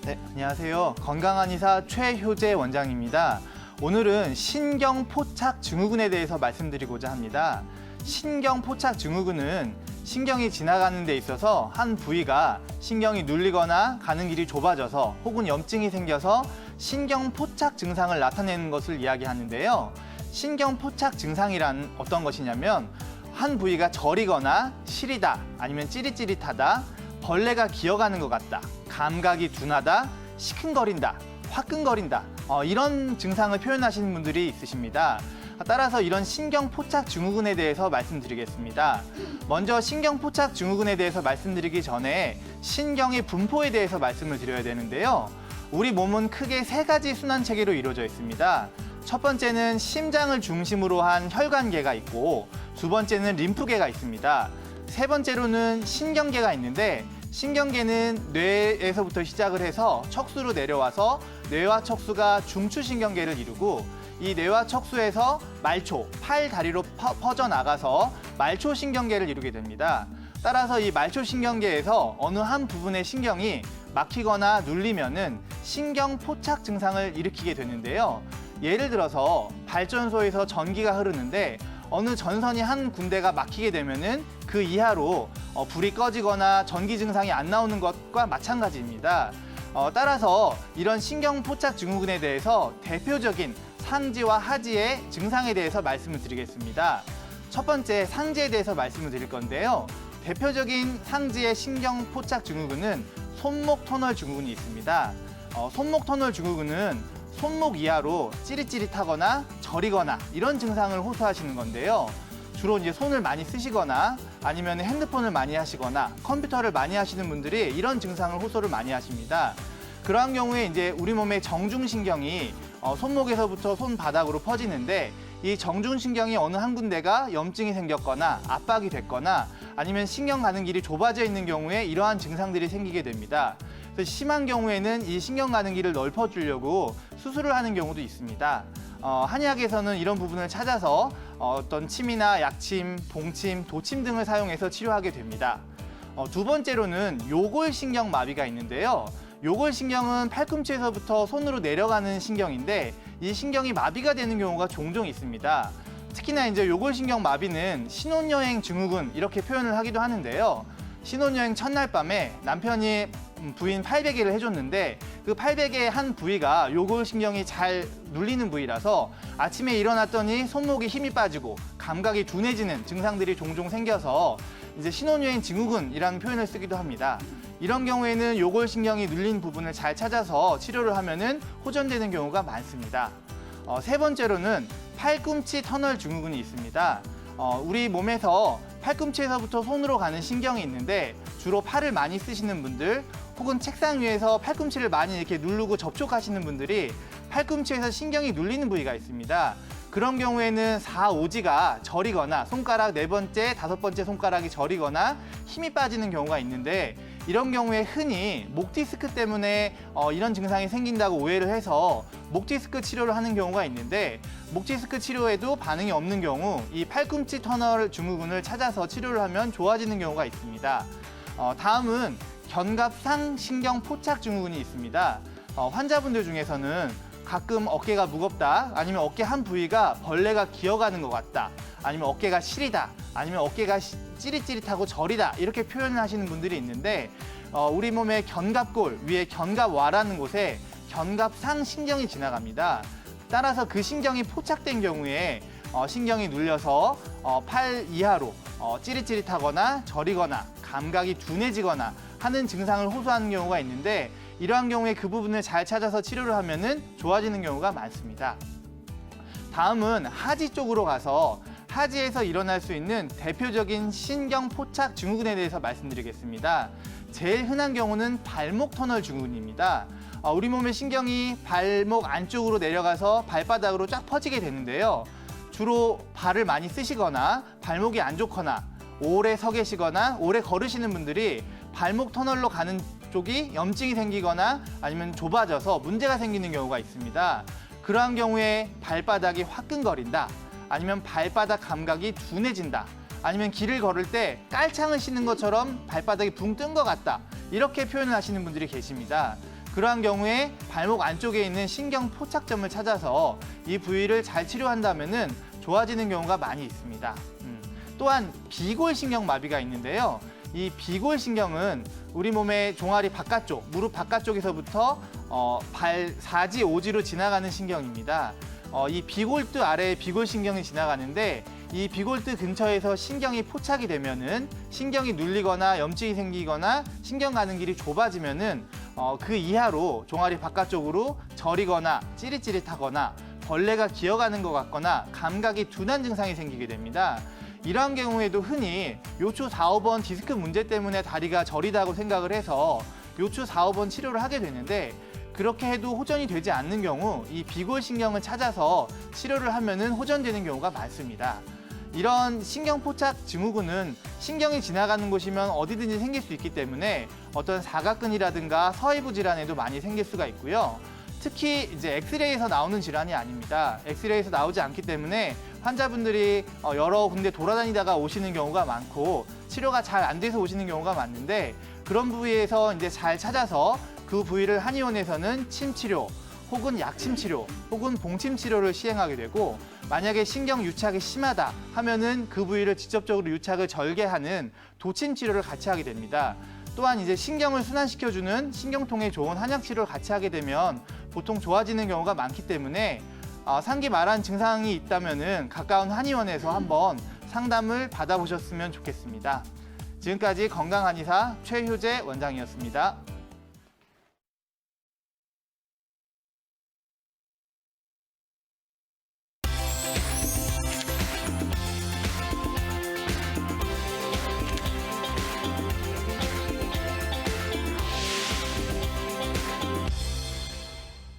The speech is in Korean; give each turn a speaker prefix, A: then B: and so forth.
A: 네, 안녕하세요. 건강한 의사 최효재 원장입니다. 오늘은 신경포착 증후군에 대해서 말씀드리고자 합니다. 신경포착 증후군은 신경이 지나가는 데 있어서 한 부위가 신경이 눌리거나 가는 길이 좁아져서 혹은 염증이 생겨서 신경포착 증상을 나타내는 것을 이야기하는데요. 신경포착 증상이란 어떤 것이냐면 한 부위가 저리거나 시리다, 아니면 찌릿찌릿하다, 벌레가 기어가는 것 같다, 감각이 둔하다, 시큰거린다, 화끈거린다, 이런 증상을 표현하시는 분들이 있으십니다. 따라서 이런 신경포착 증후군에 대해서 말씀드리겠습니다. 먼저 신경포착 증후군에 대해서 말씀드리기 전에 신경의 분포에 대해서 말씀을 드려야 되는데요. 우리 몸은 크게 세 가지 순환체계로 이루어져 있습니다. 첫 번째는 심장을 중심으로 한 혈관계가 있고, 두 번째는 림프계가 있습니다. 세 번째로는 신경계가 있는데, 신경계는 뇌에서부터 시작을 해서 척수로 내려와서 뇌와 척수가 중추신경계를 이루고, 이 뇌와 척수에서 말초, 팔, 다리로 퍼져나가서 말초신경계를 이루게 됩니다. 따라서 이 말초신경계에서 어느 한 부분의 신경이 막히거나 눌리면은 신경포착 증상을 일으키게 되는데요. 예를 들어서 발전소에서 전기가 흐르는데 어느 전선이 한 군데가 막히게 되면은 그 이하로 불이 꺼지거나 전기 증상이 안 나오는 것과 마찬가지입니다. 따라서 이런 신경포착 증후군에 대해서 대표적인 상지와 하지의 증상에 대해서 말씀을 드리겠습니다. 첫 번째 상지에 대해서 말씀을 드릴 건데요. 대표적인 상지의 신경포착 증후군은 손목 터널 증후군이 있습니다. 손목 터널 증후군은 손목 이하로 찌릿찌릿하거나 저리거나 이런 증상을 호소하시는 건데요. 주로 이제 손을 많이 쓰시거나 아니면 핸드폰을 많이 하시거나 컴퓨터를 많이 하시는 분들이 이런 증상을 호소를 많이 하십니다. 그러한 경우에 이제 우리 몸의 정중신경이 손목에서부터 손바닥으로 퍼지는데, 이 정중신경이 어느 한 군데가 염증이 생겼거나 압박이 됐거나 아니면 신경 가는 길이 좁아져 있는 경우에 이러한 증상들이 생기게 됩니다. 그래서 심한 경우에는 이 신경 가는 길을 넓혀주려고 수술을 하는 경우도 있습니다. 한의학에서는 이런 부분을 찾아서 어떤 침이나 약침, 봉침, 도침 등을 사용해서 치료하게 됩니다. 두 번째로는 요골신경 마비가 있는데요. 요골신경은 팔꿈치에서부터 손으로 내려가는 신경인데, 이 신경이 마비가 되는 경우가 종종 있습니다. 특히나 이제 요골신경 마비는 신혼여행 증후군 이렇게 표현을 하기도 하는데요. 신혼여행 첫날 밤에 남편이 부인 팔베개를 해줬는데 그 팔베개의 한 부위가 요골신경이 잘 눌리는 부위라서 아침에 일어났더니 손목에 힘이 빠지고 감각이 둔해지는 증상들이 종종 생겨서 이제 신혼여행 증후군이라는 표현을 쓰기도 합니다. 이런 경우에는 요골신경이 눌린 부분을 잘 찾아서 치료를 하면은 호전되는 경우가 많습니다. 세 번째로는 팔꿈치 터널 증후군이 있습니다. 우리 몸에서 팔꿈치에서부터 손으로 가는 신경이 있는데, 주로 팔을 많이 쓰시는 분들 혹은 책상 위에서 팔꿈치를 많이 이렇게 누르고 접촉하시는 분들이 팔꿈치에서 신경이 눌리는 부위가 있습니다. 그런 경우에는 4, 5지가 저리거나 손가락 네 번째, 다섯 번째 손가락이 저리거나 힘이 빠지는 경우가 있는데, 이런 경우에 흔히 목 디스크 때문에 이런 증상이 생긴다고 오해를 해서 목 디스크 치료를 하는 경우가 있는데, 목 디스크 치료에도 반응이 없는 경우 이 팔꿈치 터널 증후군을 찾아서 치료를 하면 좋아지는 경우가 있습니다. 다음은 견갑상 신경포착 증후군이 있습니다. 환자분들 중에서는 가끔 어깨가 무겁다, 아니면 어깨 한 부위가 벌레가 기어가는 것 같다, 아니면 어깨가 시리다, 아니면 어깨가 찌릿찌릿하고 저리다 이렇게 표현을 하시는 분들이 있는데, 우리 몸의 견갑골 위에 견갑와라는 곳에 견갑상 신경이 지나갑니다. 따라서 그 신경이 포착된 경우에 신경이 눌려서 팔 이하로 찌릿찌릿하거나 저리거나 감각이 둔해지거나 하는 증상을 호소하는 경우가 있는데, 이러한 경우에 그 부분을 잘 찾아서 치료를 하면은 좋아지는 경우가 많습니다. 다음은 하지 쪽으로 가서 하지에서 일어날 수 있는 대표적인 신경포착 증후군에 대해서 말씀드리겠습니다. 제일 흔한 경우는 발목 터널 증후군입니다. 우리 몸의 신경이 발목 안쪽으로 내려가서 발바닥으로 쫙 퍼지게 되는데요. 주로 발을 많이 쓰시거나 발목이 안 좋거나 오래 서 계시거나 오래 걸으시는 분들이 발목 터널로 가는 쪽이 염증이 생기거나 아니면 좁아져서 문제가 생기는 경우가 있습니다. 그러한 경우에 발바닥이 화끈거린다, 아니면 발바닥 감각이 둔해진다, 아니면 길을 걸을 때 깔창을 씌는 것처럼 발바닥이 붕 뜬 것 같다, 이렇게 표현을 하시는 분들이 계십니다. 그러한 경우에 발목 안쪽에 있는 신경 포착점을 찾아서 이 부위를 잘 치료한다면은 좋아지는 경우가 많이 있습니다. 또한 비골신경 마비가 있는데요. 이 비골신경은 우리 몸의 종아리 바깥쪽, 무릎 바깥쪽에서부터 발 사지, 오지로 지나가는 신경입니다. 이 비골두 아래에 비골신경이 지나가는데 이 비골두 근처에서 신경이 포착이 되면은 신경이 눌리거나 염증이 생기거나 신경 가는 길이 좁아지면은 그 이하로 종아리 바깥쪽으로 저리거나 찌릿찌릿하거나 벌레가 기어가는 것 같거나 감각이 둔한 증상이 생기게 됩니다. 이러한 경우에도 흔히 요추 4, 5번 디스크 문제 때문에 다리가 저리다고 생각을 해서 요추 4, 5번 치료를 하게 되는데 그렇게 해도 호전이 되지 않는 경우 이 비골신경을 찾아서 치료를 하면은 호전되는 경우가 많습니다. 이런 신경포착 증후군은 신경이 지나가는 곳이면 어디든지 생길 수 있기 때문에 어떤 사각근이라든가 서해부 질환에도 많이 생길 수가 있고요. 특히 이제 엑스레이에서 나오는 질환이 아닙니다. 엑스레이에서 나오지 않기 때문에 환자분들이 여러 군데 돌아다니다가 오시는 경우가 많고 치료가 잘 안 돼서 오시는 경우가 많은데 그런 부위에서 이제 잘 찾아서 그 부위를 한의원에서는 침치료 혹은 약침치료 혹은 봉침치료를 시행하게 되고 만약에 신경 유착이 심하다 하면은 그 부위를 직접적으로 유착을 절개하는 도침치료를 같이 하게 됩니다. 또한 이제 신경을 순환시켜주는 신경통에 좋은 한약치료를 같이 하게 되면 보통 좋아지는 경우가 많기 때문에 상기 말한 증상이 있다면은 가까운 한의원에서 한번 상담을 받아보셨으면 좋겠습니다. 지금까지 건강한의사 최효재 원장이었습니다.